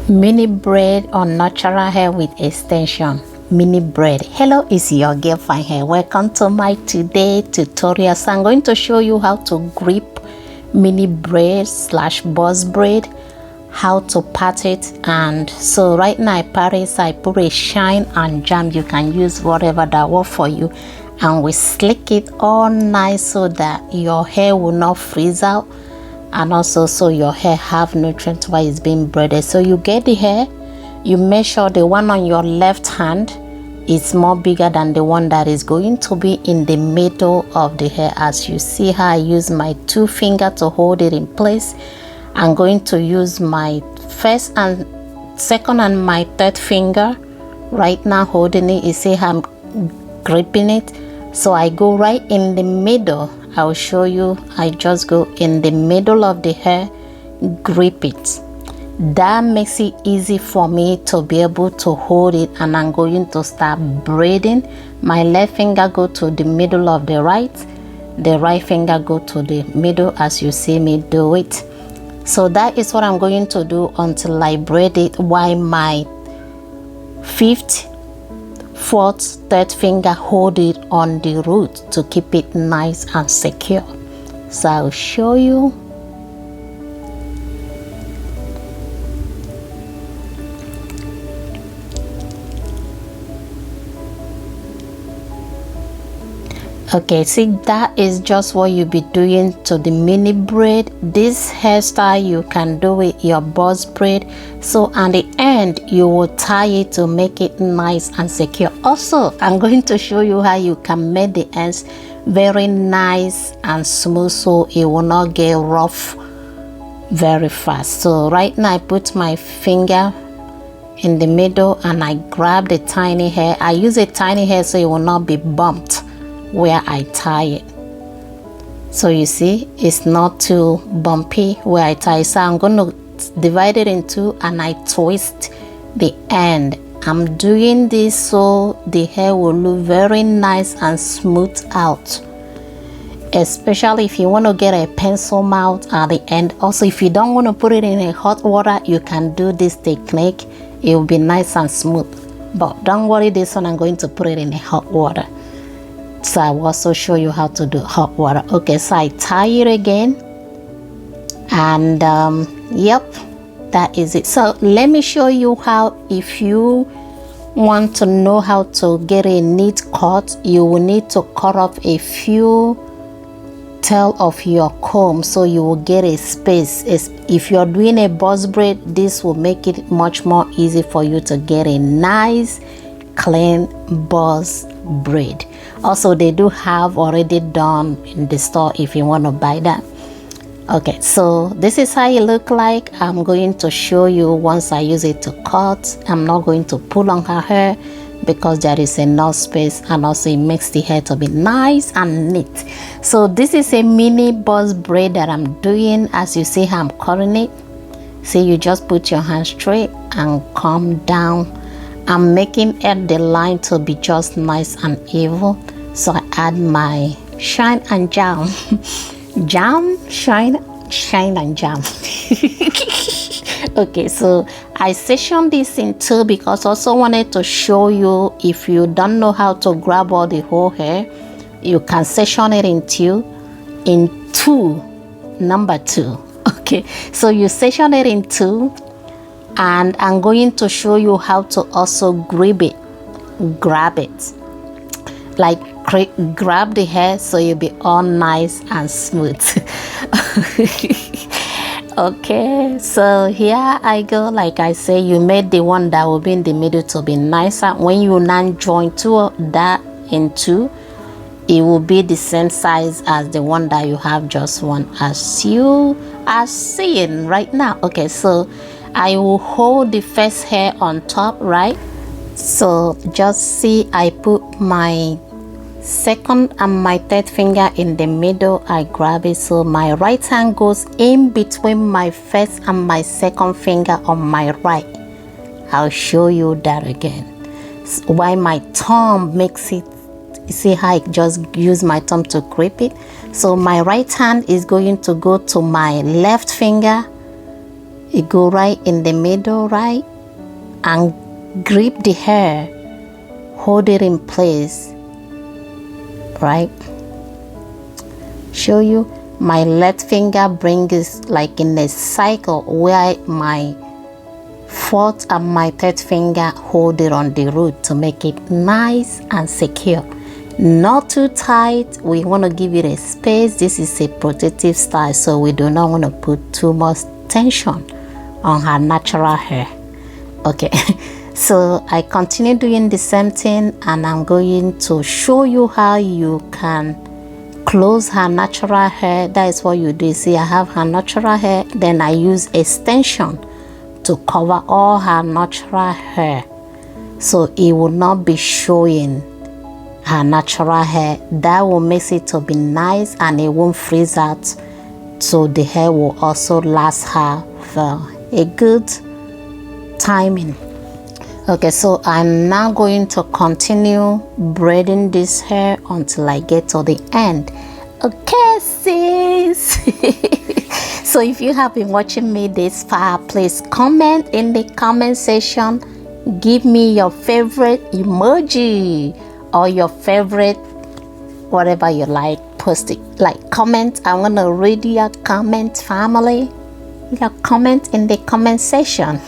Mini braid or natural hair with extension. Mini braid. Hello, it's your girl Finehair. Welcome to my today tutorial. So I'm going to show you how to grip mini braid slash buzz braid, how to part it. And so right now I part it, so I put a shine and jam. You can use whatever that works for you, and we slick it all nice so that your hair will not freeze out, and also so your hair have nutrients while it's being braided. So you get the hair, you make sure the one on your left hand is more bigger than the one that is going to be in the middle of the hair. As you see how I use my two fingers to hold it in place, I'm going to use my first and second and my third finger right now holding it. You see how I'm gripping it? So I go right in the middle. I'll show you. I just go in the middle of the hair, grip it. That makes it easy for me to be able to hold it, and I'm going to start braiding. My left finger go to the middle of the right finger go to the middle as you see me do it. So that is what I'm going to do until I braid it, while my fifth, fourth, third finger hold it on the root to keep it nice and secure. So I'll show you. Okay, see, that is just what you'll be doing to the mini braid. This hairstyle you can do with your buzz braid. So at the end you will tie it to make it nice and secure. Also, I'm going to show you how you can make the ends very nice and smooth so it will not get rough very fast. So right now I put my finger in the middle and I grab the tiny hair. I use a tiny hair so it will not be bumped where I tie it. So you see, it's not too bumpy where I tie. So I'm going to divide it in two and I twist the end. I'm doing this so the hair will look very nice and smooth out, especially if you want to get a pencil mouth at the end. Also, if you don't want to put it in a hot water, you can do this technique. It will be nice and smooth, but don't worry, this one I'm going to put it in a hot water. So I will also show you how to do hot water. Okay, so I tie it again, and yep, that is it. So let me show you how, if you want to know how to get a neat cut, you will need to cut off a few tail of your comb so you will get a space. If you're doing a buzz braid, this will make it much more easy for you to get a nice clean buzz braid. Also, they do have already done in the store if you want to buy that. Okay, so this is how it look like. I'm going to show you once I use it to cut. I'm not going to pull on her hair because there is enough space, and also it makes the hair to be nice and neat. So this is a mini buzz braid that I'm doing. As you see how I'm cutting it, see, you just put your hand straight and come down. I'm making the line to be just nice and even. So I add my shine and jam. Jam, shine and jam. Okay, so I sectioned this in two because I also wanted to show you, if you don't know how to grab all the whole hair, you can section it in two, number two. Okay, so you section it in two, and I'm going to show you how to also grab it, like grab the hair so you'll be all nice and smooth. Okay, so here I go. Like I say, you made the one that will be in the middle to be nicer. When you now join that in two, it will be the same size as the one that you have just one, as you are seeing right now. Okay, so I will hold the first hair on top, right? So just see, I put my second and my third finger in the middle. I grab it, so my right hand goes in between my first and my second finger on my right. I'll show you that again. So while my thumb makes it, you see how I just use my thumb to grip it. So my right hand is going to go to my left finger You go right in the middle, right, and grip the hair, hold it in place, right. Show you my left finger brings like in a cycle where my fourth and my third finger hold it on the root to make it nice and secure, not too tight. We want to give it a space. This is a protective style, so we do not want to put too much tension on her natural hair. Okay. So I continue doing the same thing, and I'm going to show you how you can close her natural hair. That is what you do. See, I have her natural hair, then I use extension to cover all her natural hair, so it will not be showing her natural hair. That will make it to be nice, and it won't freeze out, so the hair will also last her for a good timing. Okay, so I'm now going to continue braiding this hair until I get to the end. Okay, sis. So if you have been watching me this far, please comment in the comment section. Give me your favorite emoji or your favorite whatever you like. Post it, like comment. I want to read your comment, family. Your comment in the comment section.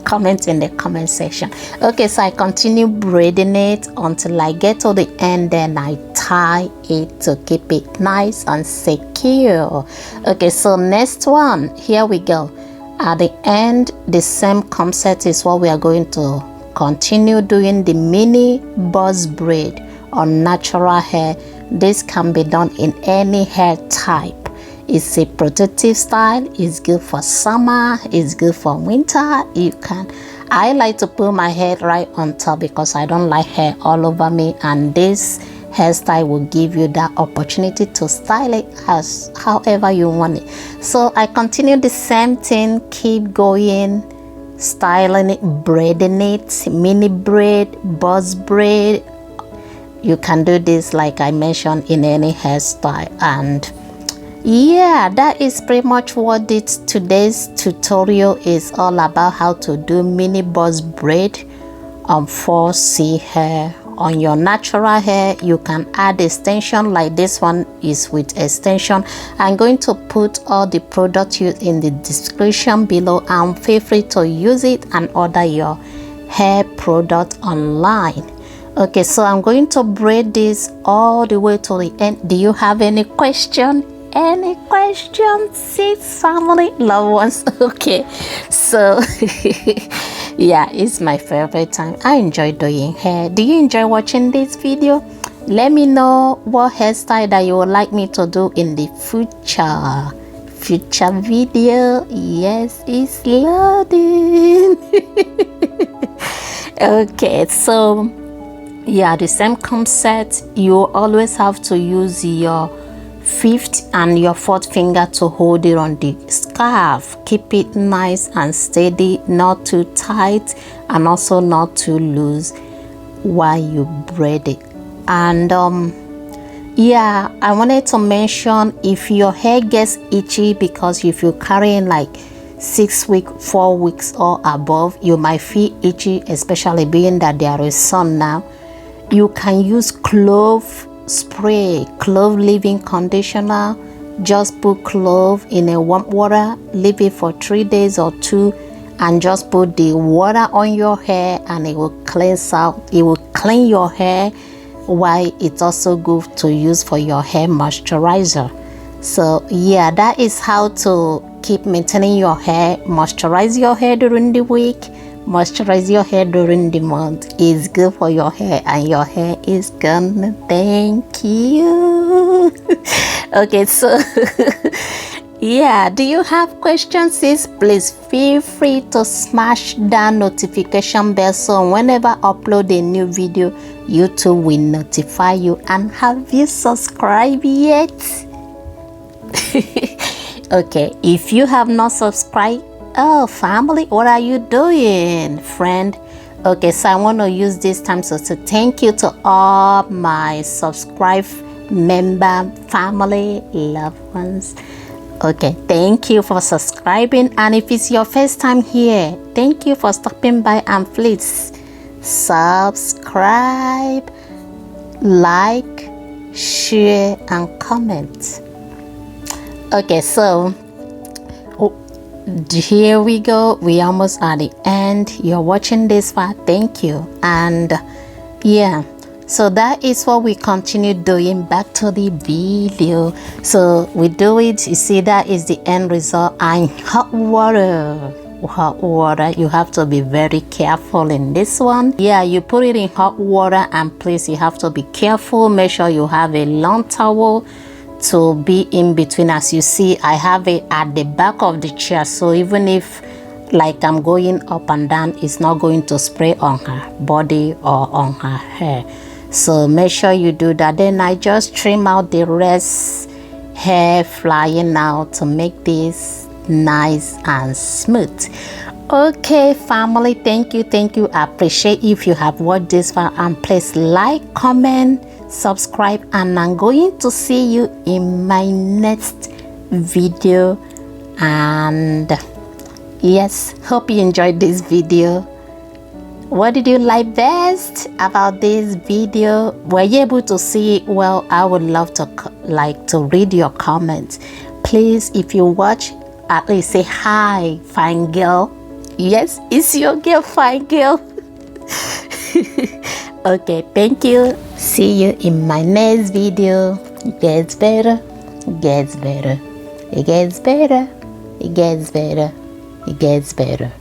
Comment in the comment section. Okay, so I continue braiding it until I get to the end, then I tie it to keep it nice and secure. Okay, so next one, here we go. At the end, the same concept is what we are going to continue doing, the mini buzz braid on natural hair. This can be done in any hair type. It's a protective style. It's good for summer. It's good for winter. You can. I like to put my hair right on top because I don't like hair all over me, and this hairstyle will give you that opportunity to style it as however you want it. So I continue the same thing, keep going, styling it, braiding it, mini braid, buzz braid. You can do this like I mentioned in any hairstyle. And yeah, that is pretty much what today's tutorial is all about, how to do mini buzz braid on 4C hair. On your natural hair, you can add extension like this one is with extension. I'm going to put all the products used in the description below, and feel free to use it and order your hair product online. Okay, so I'm going to braid this all the way to the end. Do you have any question? Any questions, sis, family, loved ones? Okay, so yeah, it's my favorite time. I enjoy doing hair. Do you enjoy watching this video? Let me know what hairstyle that you would like me to do in the future video. Yes, it's loading. Okay, so yeah, the same concept. You always have to use your fifth and your fourth finger to hold it on the scarf. Keep it nice and steady, not too tight and also not too loose while you braid it. And yeah, I wanted to mention, if your hair gets itchy, because if you're carrying like 6 weeks, 4 weeks or above, you might feel itchy, especially being that there is sun now. You can use clove spray, clove leave-in conditioner. Just put clove in a warm water, leave it for 3 days or 2, and just put the water on your hair, and it will cleanse out. It will clean your hair, while it's also good to use for your hair moisturizer. So yeah, that is how to keep maintaining your hair. Moisturize your hair during the week, moisturize your hair during the month. It's good for your hair, and your hair is gonna thank you. Okay, so yeah, do you have questions, sis? Please feel free to smash that notification bell, so whenever I upload a new video, YouTube will notify you. And have you subscribed yet? Okay, if you have not subscribed, oh family, what are you doing, friend? Okay, so I want to use this time to say thank you to all my subscribe member, family, loved ones. Okay, thank you for subscribing, and if it's your first time here, thank you for stopping by, and please subscribe, like, share and comment. Okay, so here we go. We almost at the end. You're watching this far, thank you. And yeah, so that is what we continue doing. Back to the video. So we do it, you see, that is the end result. And hot water, you have to be very careful in this one. Yeah, you put it in hot water, and please, you have to be careful. Make sure you have a long towel to be in between. As you see, I have it at the back of the chair, so even if like I'm going up and down, it's not going to spray on her body or on her hair. So make sure you do that. Then I just trim out the rest hair flying out to make this nice and smooth. Okay, family, thank you. I appreciate if you have watched this far, and please like, comment, subscribe, and I'm going to see you in my next video. And yes, hope you enjoyed this video. What did you like best about this video? Were you able to see it well? I would love to read your comments. Please, if you watch, at least say hi, fine girl. Yes, it's your girl, fine girl. Okay, thank you. See you in my next video. It gets better, it gets better, it gets better, it gets better, it gets better.